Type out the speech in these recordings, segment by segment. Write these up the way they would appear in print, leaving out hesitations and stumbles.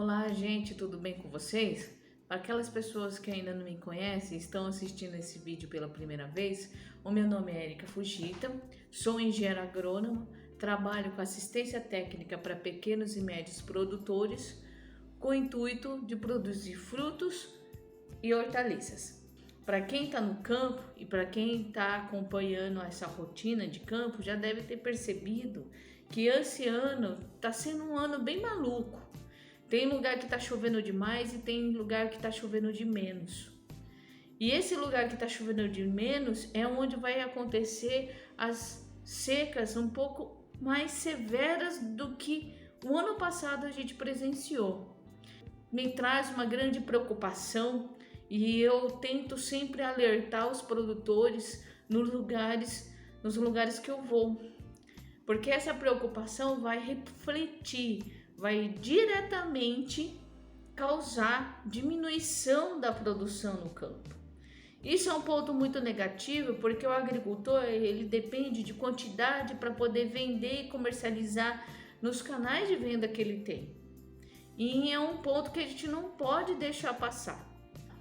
Olá, gente, tudo bem com vocês? Para aquelas pessoas que ainda não me conhecem e estão assistindo esse vídeo pela primeira vez, o meu nome é Erika Fujita, sou engenheira agrônoma, trabalho com assistência técnica para pequenos e médios produtores, com o intuito de produzir frutos e hortaliças. Para quem está no campo e para quem está acompanhando essa rotina de campo, já deve ter percebido que esse ano está sendo um ano bem maluco. Tem lugar que está chovendo demais e tem lugar que está chovendo de menos. E esse lugar que está chovendo de menos é onde vai acontecer as secas um pouco mais severas do que o ano passado a gente presenciou. Me traz uma grande preocupação e eu tento sempre alertar os produtores nos lugares que eu vou. Porque essa preocupação vai refletir, vai diretamente causar diminuição da produção no campo. Isso é um ponto muito negativo, porque o agricultor ele depende de quantidade para poder vender e comercializar nos canais de venda que ele tem. E é um ponto que a gente não pode deixar passar.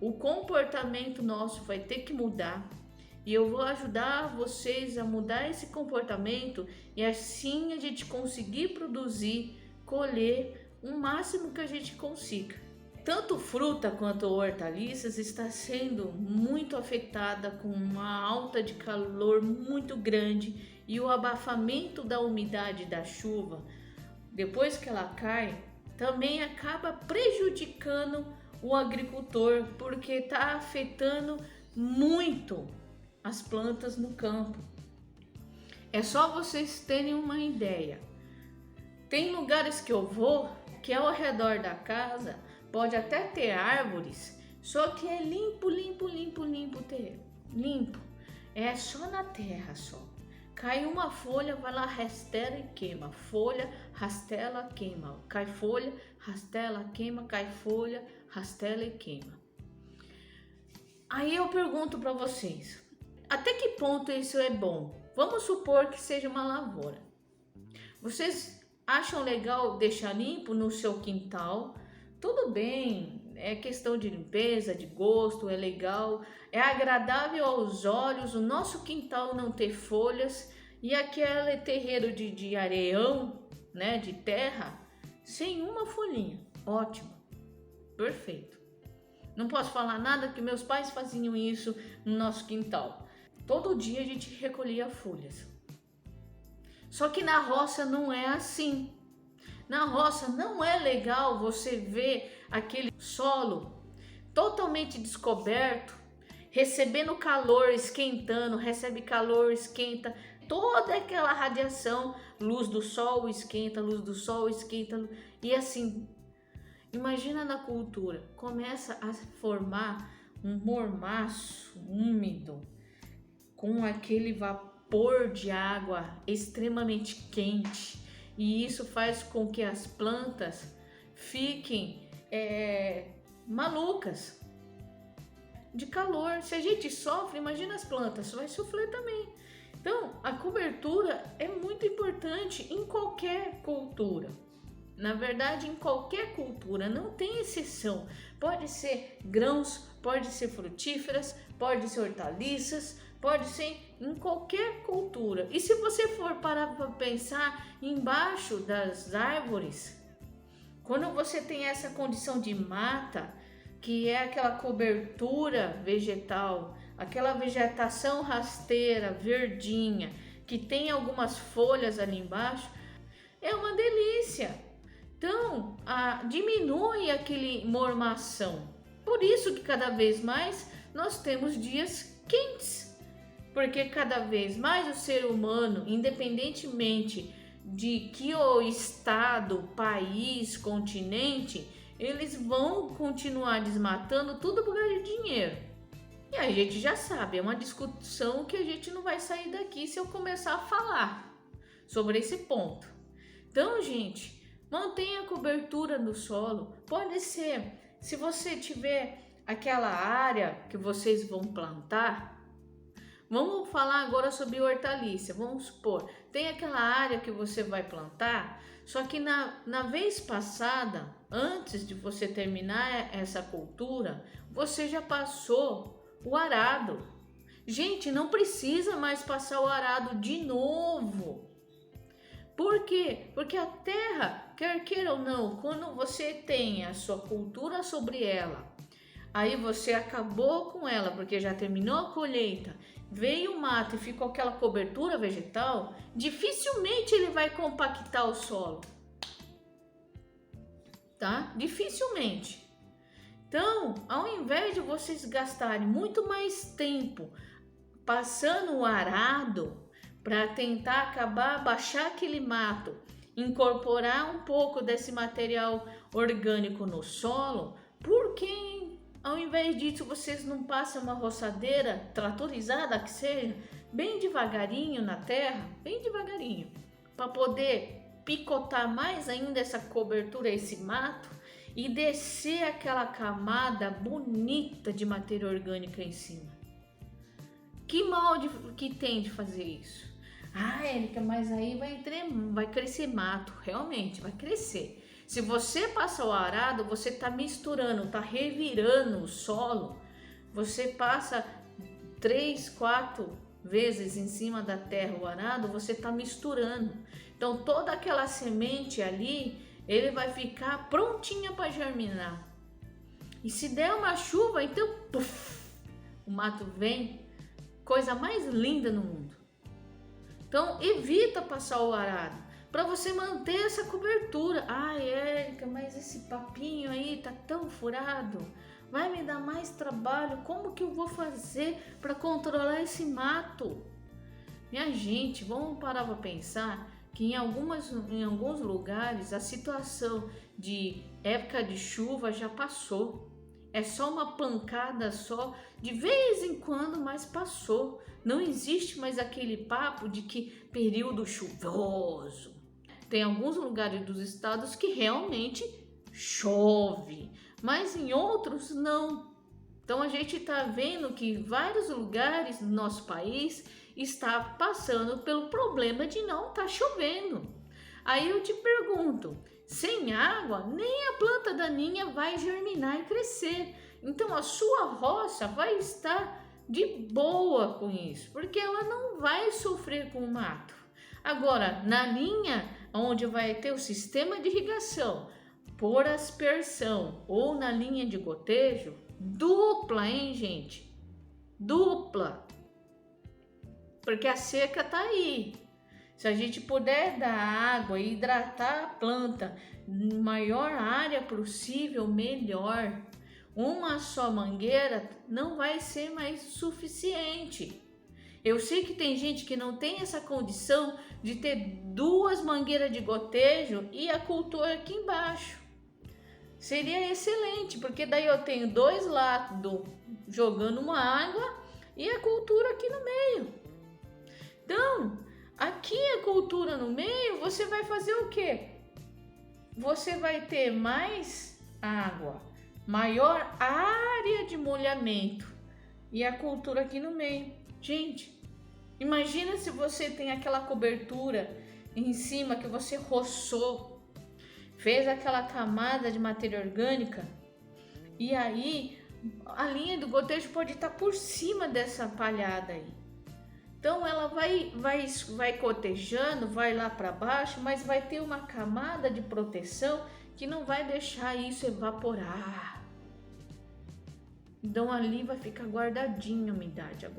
O comportamento nosso vai ter que mudar. E eu vou ajudar vocês a mudar esse comportamento e assim a gente conseguir produzir, colher o máximo que a gente consiga. Tanto fruta quanto hortaliças está sendo muito afetada com uma alta de calor muito grande e o abafamento da umidade da chuva, depois que ela cai, também acaba prejudicando o agricultor, porque está afetando muito as plantas no campo. É só vocês terem uma ideia. Tem lugares que eu vou que ao redor da casa pode até ter árvores, só que é limpo o terreno. Limpo. É só na terra só. Cai uma folha, vai lá, rastela e queima. Folha, rastela, queima. Cai folha, rastela, queima. Cai folha, rastela e queima. Aí eu pergunto para vocês, até que ponto isso é bom? Vamos supor que seja uma lavoura. Vocês acham legal deixar limpo no seu quintal? Tudo bem, é questão de limpeza, de gosto, é legal, é agradável aos olhos o nosso quintal não ter folhas e aquele terreiro de areião, né, de terra, sem uma folhinha. Ótimo, perfeito. Não posso falar nada que meus pais faziam isso no nosso quintal. Todo dia a gente recolhia folhas. Só que na roça não é assim. Na roça não é legal você ver aquele solo totalmente descoberto, recebendo calor, esquentando, recebe calor, esquenta, toda aquela radiação, luz do sol esquenta, luz do sol esquenta, e assim, imagina na cultura, começa a formar um mormaço úmido, com aquele vapor de água extremamente quente, e isso faz com que as plantas fiquem malucas de calor. Se a gente sofre, imagina as plantas, vai sofrer também. Então, a cobertura é muito importante em qualquer cultura. Na verdade, em qualquer cultura, não tem exceção. Pode ser grãos, pode ser frutíferas, pode ser hortaliças, pode ser em qualquer cultura. E se você for parar para pensar embaixo das árvores, quando você tem essa condição de mata, que é aquela cobertura vegetal, aquela vegetação rasteira, verdinha, que tem algumas folhas ali embaixo, é uma delícia. Então, diminui aquele mormação. Por isso que cada vez mais nós temos dias quentes. Porque cada vez mais o ser humano, independentemente de que o estado, país, continente, eles vão continuar desmatando tudo por causa de dinheiro. E a gente já sabe, é uma discussão que a gente não vai sair daqui se eu começar a falar sobre esse ponto. Então, gente, mantenha a cobertura no solo. Pode ser, se você tiver aquela área que vocês vão plantar. Vamos falar agora sobre hortaliça. Vamos supor, tem aquela área que você vai plantar, só que na vez passada antes de você terminar essa cultura, você já passou o arado. Gente, não precisa mais passar o arado de novo. Por quê? Porque a terra, quer queira ou não, quando você tem a sua cultura sobre ela, aí você acabou com ela, porque já terminou a colheita, veio o mato e ficou aquela cobertura vegetal, dificilmente ele vai compactar o solo, tá? Dificilmente. Então, ao invés de vocês gastarem muito mais tempo passando o arado para tentar acabar, baixar aquele mato, incorporar um pouco desse material orgânico no solo, por que ao invés disso vocês não passam uma roçadeira tratorizada que seja, bem devagarinho na terra, bem devagarinho, para poder picotar mais ainda essa cobertura, esse mato, e descer aquela camada bonita de matéria orgânica em cima? Que mal que tem de fazer isso? Ah, Érica, mas aí vai crescer mato. Realmente, vai crescer. Se você passa o arado, você está misturando, está revirando o solo. Você passa 3, 4 vezes em cima da terra o arado, você está misturando. Então, toda aquela semente ali, ele vai ficar prontinha para germinar. E se der uma chuva, então, puff, o mato vem. Coisa mais linda no mundo. Então, evita passar o arado para você manter essa cobertura. Ai, Érica, mas esse papinho aí tá tão furado. Vai me dar mais trabalho. Como que eu vou fazer para controlar esse mato? Minha gente, vamos parar para pensar que em alguns lugares a situação de época de chuva já passou. É só uma pancada só, de vez em quando, mas passou. Não existe mais aquele papo de que período chuvoso. Tem alguns lugares dos estados que realmente chove, mas em outros não. Então a gente está vendo que vários lugares do nosso país está passando pelo problema de não estar chovendo. Aí eu te pergunto, sem água, nem a planta daninha vai germinar e crescer. Então a sua roça vai estar de boa com isso, porque ela não vai sofrer com o mato. Agora, na linha onde vai ter o sistema de irrigação por aspersão ou na linha de gotejo, dupla, hein, gente? Dupla. Porque a seca tá aí. Se a gente puder dar água e hidratar a planta em maior área possível, melhor. Uma só mangueira não vai ser mais suficiente. Eu sei que tem gente que não tem essa condição de ter 2 mangueiras de gotejo e a cultura aqui embaixo. Seria excelente, porque daí eu tenho 2 lados jogando uma água e a cultura aqui no meio. Então, aqui a cultura no meio, você vai fazer o quê? Você vai ter mais água, maior área de molhamento e a cultura aqui no meio. Gente, imagina se você tem aquela cobertura em cima que você roçou, fez aquela camada de matéria orgânica e aí a linha do gotejo pode estar por cima dessa palhada aí. Então ela vai cotejando, vai lá para baixo, mas vai ter uma camada de proteção que não vai deixar isso evaporar. Então ali vai ficar guardadinha a umidade, a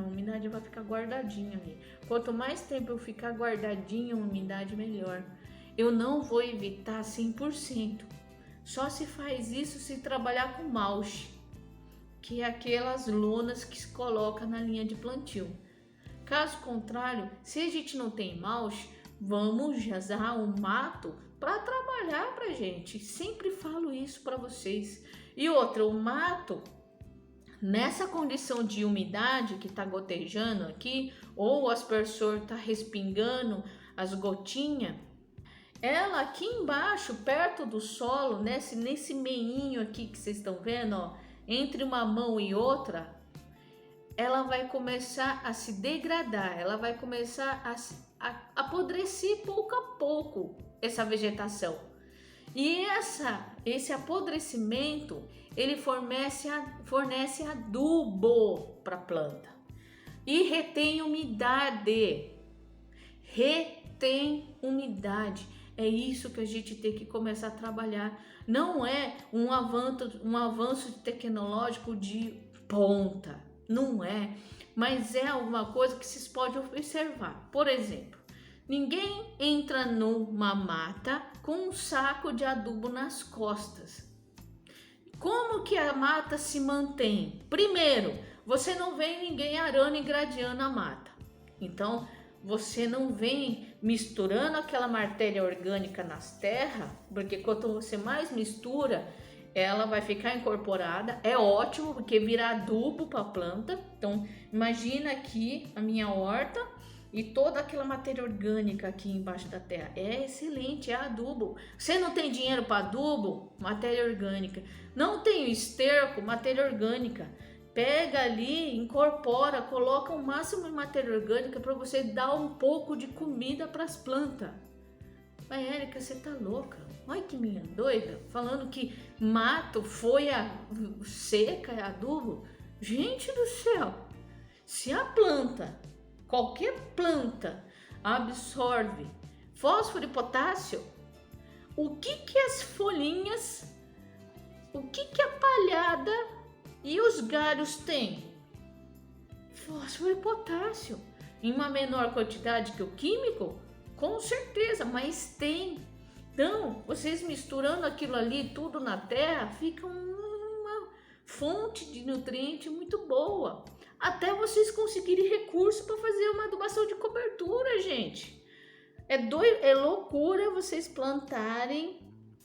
umidade vai ficar guardadinha ali. Quanto mais tempo eu ficar guardadinha a umidade, melhor. Eu não vou evitar 100%. Só se faz isso se trabalhar com mulch, que é aquelas lonas que se coloca na linha de plantio. Caso contrário, se a gente não tem mulch, vamos usar o mato para trabalhar pra gente. Sempre falo isso para vocês. E outra, o mato, nessa condição de umidade que tá gotejando aqui, ou o aspersor tá respingando as gotinhas, ela aqui embaixo, perto do solo, nesse meinho aqui que vocês estão vendo, ó, entre uma mão e outra, ela vai começar a se degradar, ela vai começar a apodrecer pouco a pouco essa vegetação. E esse apodrecimento, ele fornece adubo para a planta e retém umidade. É isso que a gente tem que começar a trabalhar. Não é um avanço tecnológico de ponta, não é, mas é alguma coisa que vocês podem observar. Por exemplo, ninguém entra numa mata com um saco de adubo nas costas. Como que a mata se mantém? Primeiro, você não vê ninguém arando e gradeando a mata. Então, você não vem misturando aquela matéria orgânica nas terras, porque quanto você mais mistura, ela vai ficar incorporada. É ótimo, porque vira adubo para a planta. Então, imagina aqui a minha horta e toda aquela matéria orgânica aqui embaixo da terra. É excelente, é adubo. Você não tem dinheiro para adubo? Matéria orgânica. Não tem esterco? Matéria orgânica. Pega ali, incorpora, coloca o máximo de matéria orgânica para você dar um pouco de comida para as plantas. Mas Érica, você tá louca? Olha que minha doida, falando que mato, folha seca é adubo. Gente do céu, se a planta, qualquer planta, absorve fósforo e potássio, o que as folhinhas, o que a palhada e os galhos têm? Fósforo e potássio. Em uma menor quantidade que o químico? Com certeza, mas tem. Então, vocês misturando aquilo ali tudo na terra, fica uma fonte de nutriente muito boa. Até vocês conseguirem recurso para fazer uma adubação de cobertura, gente. É loucura vocês plantarem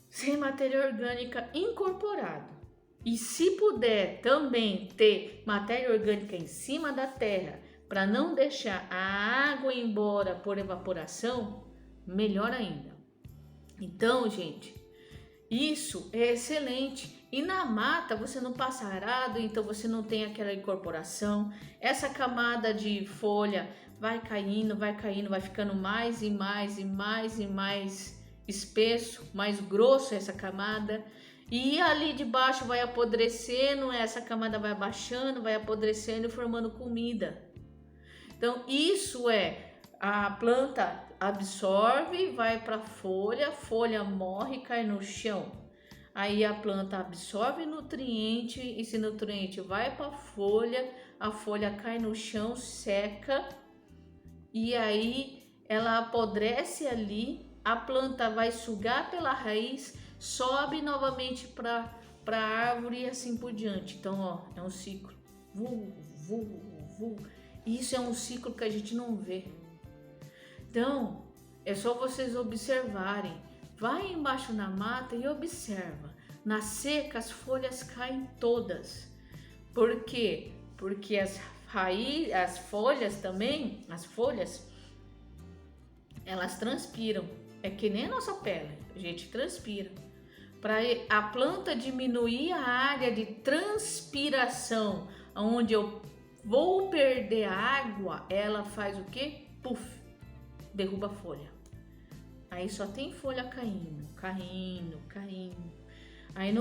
sem matéria orgânica incorporada. E se puder também ter matéria orgânica em cima da terra, para não deixar a água ir embora por evaporação, melhor ainda. Então, gente, isso é excelente. E na mata você não passa arado, então você não tem aquela incorporação. Essa camada de folha vai caindo, vai ficando mais e mais espesso, mais grosso essa camada. E ali de baixo vai apodrecendo, essa camada vai abaixando, vai apodrecendo e formando comida. Então, isso a planta absorve, vai para a folha morre, cai no chão. Aí a planta absorve nutriente, esse nutriente vai para a folha cai no chão, seca, e aí ela apodrece ali, a planta vai sugar pela raiz, sobe novamente para a árvore e assim por diante. Então, ó, é um ciclo. Isso é um ciclo que a gente não vê. Então, é só vocês observarem. Vai embaixo na mata e observa. Na seca, as folhas caem todas. Por quê? Porque as folhas também, elas transpiram. É que nem a nossa pele, a gente transpira. Para a planta diminuir a área de transpiração, onde eu vou perder água, ela faz o quê? Puf, derruba a folha. Aí só tem folha caindo. Aí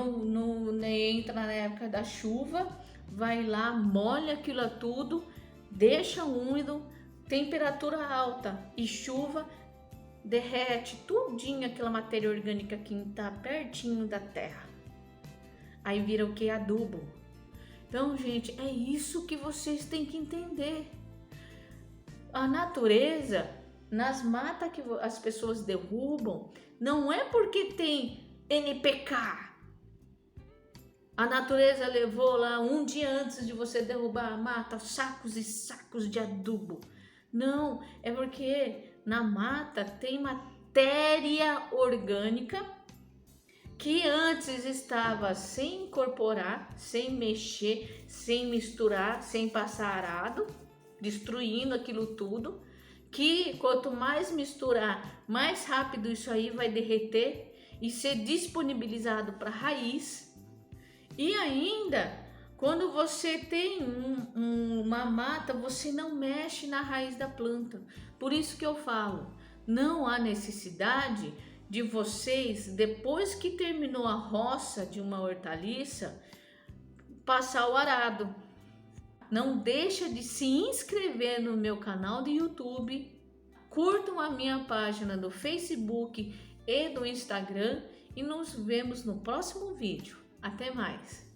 entra na época da chuva, vai lá, molha aquilo tudo, deixa úmido, temperatura alta e chuva, derrete tudinho aquela matéria orgânica que está pertinho da terra. Aí vira o que? Adubo. Então, gente, é isso que vocês têm que entender. A natureza, nas matas que as pessoas derrubam, não é porque tem NPK. A natureza levou lá um dia antes de você derrubar a mata sacos e sacos de adubo. Não, é porque na mata tem matéria orgânica que antes estava sem incorporar, sem mexer, sem misturar, sem passar arado, destruindo aquilo tudo, que quanto mais misturar, mais rápido isso aí vai derreter e ser disponibilizado para a raiz. E ainda, quando você tem uma mata, você não mexe na raiz da planta. Por isso que eu falo, não há necessidade de vocês, depois que terminou a roça de uma hortaliça, passar o arado. Não deixa de se inscrever no meu canal do YouTube, curtam a minha página do Facebook e do Instagram e nos vemos no próximo vídeo. Até mais!